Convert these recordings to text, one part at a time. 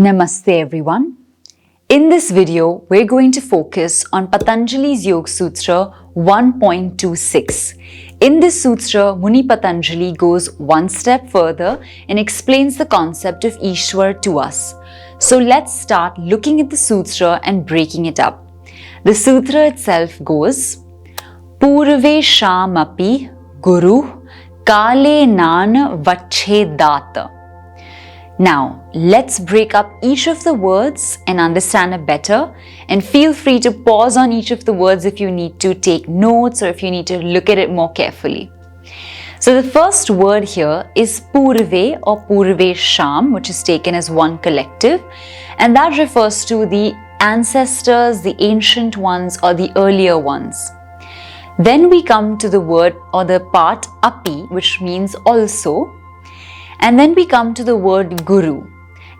Namaste everyone. In this video, we're going to focus on Patanjali's Yoga Sutra 1.26. In this sutra, Muni Patanjali goes one step further and explains the concept of Ishwar to us. So let's start looking at the sutra and breaking it up. The sutra itself goes, Purvey shamapi guru kale nan vachedata. Now, let's break up each of the words and understand it better, and feel free to pause on each of the words if you need to take notes or if you need to look at it more carefully. So the first word here is Purvey or Purvey Sham, which is taken as one collective, and that refers to the ancestors, the ancient ones or the earlier ones. Then we come to the word or the part Api, which means also. And then we come to the word Guru.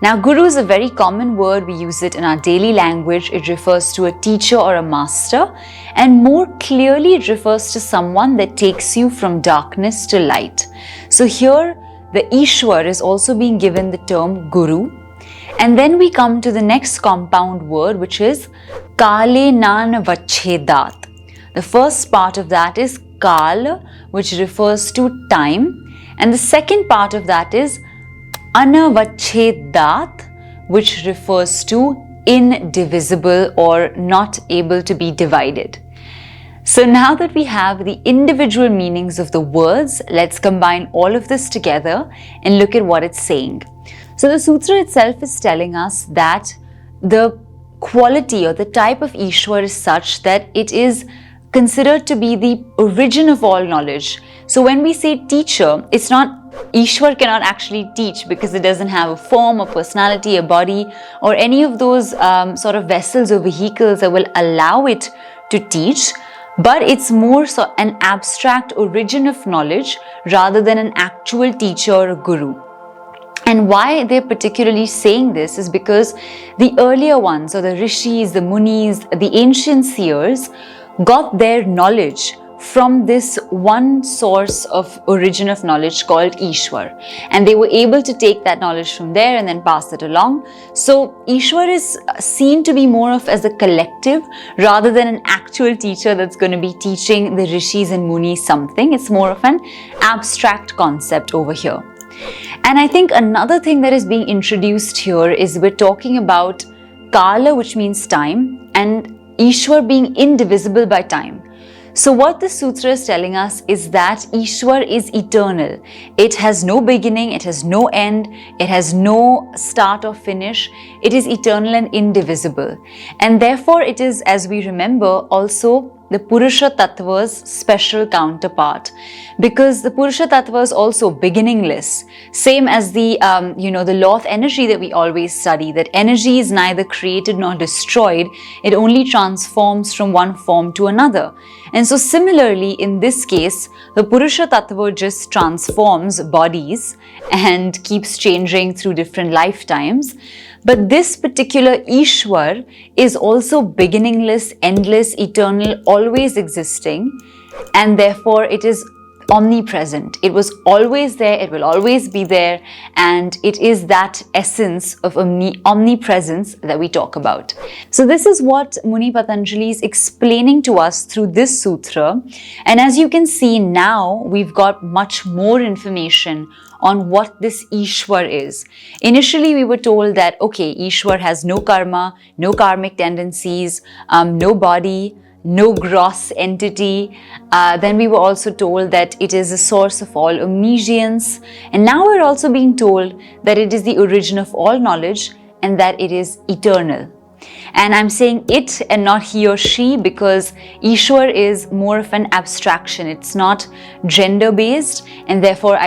Now, Guru is a very common word. We use it in our daily language. It refers to a teacher or a master. And more clearly, it refers to someone that takes you from darkness to light. So here, the Ishwar is also being given the term Guru. And then we come to the next compound word, which is Kale nan vachedat. The first part of that is Kaala, which refers to time. And the second part of that is anavachedat, which refers to indivisible or not able to be divided. So now that we have the individual meanings of the words, let's combine all of this together and look at what it's saying. So the sutra itself is telling us that the quality or the type of Ishwar is such that it is considered to be the origin of all knowledge. So when we say teacher, it's not, Ishwar cannot actually teach because it doesn't have a form, a personality, a body, or any of those sort of vessels or vehicles that will allow it to teach. But it's more so an abstract origin of knowledge rather than an actual teacher or guru. And why they're particularly saying this is because the earlier ones, or the rishis, the munis, the ancient seers, got their knowledge from this one source of origin of knowledge called Ishwar. And they were able to take that knowledge from there and then pass it along. So Ishwar is seen to be more of as a collective rather than an actual teacher that's going to be teaching the rishis and munis something. It's more of an abstract concept over here. And I think another thing that is being introduced here is we're talking about Kaala, which means time, and Ishwar being indivisible by time. So what the sutra is telling us is that Ishwar is eternal. It has no beginning, it has no end, it has no start or finish. It is eternal and indivisible. And therefore it is, as we remember, also the Purusha Tattva's special counterpart, because the Purusha Tattva is also beginningless, same as the the law of energy that we always study, that energy is neither created nor destroyed, it only transforms from one form to another. And so similarly, in this case, the Purusha Tattva just transforms bodies and keeps changing through different lifetimes. But this particular Ishwar is also beginningless, endless, eternal, always existing, and therefore it is omnipresent. It was always there, it will always be there, and it is that essence of omnipresence that we talk about. So this is what Muni Patanjali is explaining to us through this sutra. And as you can see now, we've got much more information on what this Ishwar is. Initially, we were told that, okay, Ishwar has no karma, no karmic tendencies, no body, no gross entity. Then we were also told that it is the source of all omniscience. And now we're also being told that it is the origin of all knowledge and that it is eternal. And I'm saying it and not he or she because Ishwar is more of an abstraction. It's not gender based, and therefore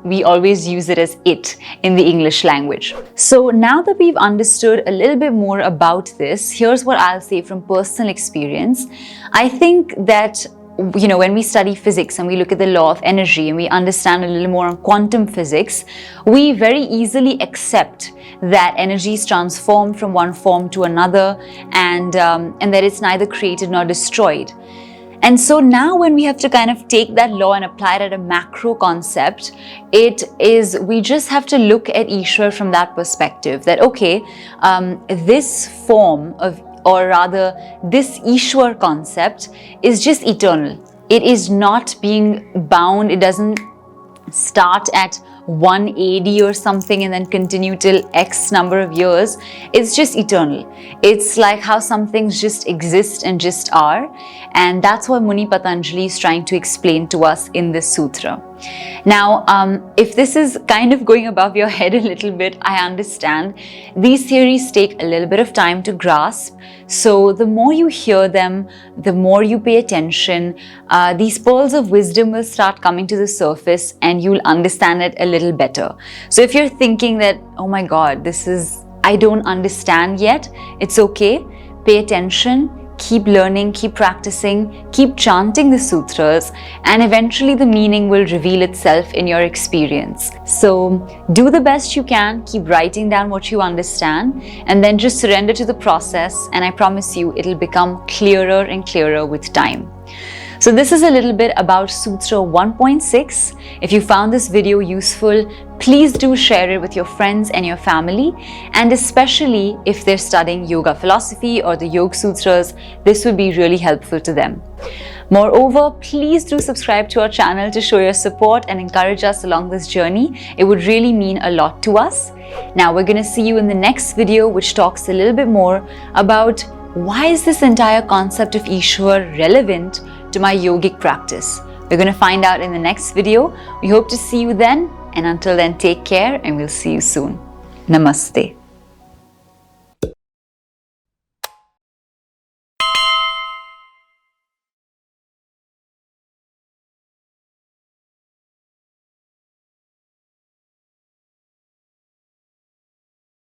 we always use it as it in the English language. So now that we've understood a little bit more about this, here's what I'll say from personal experience. I think that when we study physics and we look at the law of energy and we understand a little more on quantum physics, we very easily accept that energy is transformed from one form to another and that it's neither created nor destroyed. And so now when we have to kind of take that law and apply it at a macro concept, we just have to look at Ishwar from that perspective, that okay, this form of, or rather this Ishwar concept is just eternal. It is not being bound. It doesn't start at 1 AD or something and then continue till X number of years. It's just eternal. It's like how some things just exist and just are. And that's what Muni Patanjali is trying to explain to us in this sutra. Now, if this is kind of going above your head a little bit, I understand. These theories take a little bit of time to grasp. So the more you hear them, the more you pay attention, these pearls of wisdom will start coming to the surface and you'll understand it a little better. So if you're thinking that, oh my God, I don't understand yet, it's okay. Pay attention. Keep learning, keep practicing, keep chanting the sutras, and eventually the meaning will reveal itself in your experience. So do the best you can, keep writing down what you understand, and then just surrender to the process, and I promise you it'll become clearer and clearer with time. So this is a little bit about Sutra 1.6. If you found this video useful, please do share it with your friends and your family, and especially if they're studying yoga philosophy or the Yoga Sutras, this would be really helpful to them. Moreover, please do subscribe to our channel to show your support and encourage us along this journey. It would really mean a lot to us. Now we're going to see you in the next video, which talks a little bit more about why is this entire concept of Ishwar relevant to my yogic practice. We're going to find out in the next video. We hope to see you then, and until then, take care and we'll see you soon. Namaste.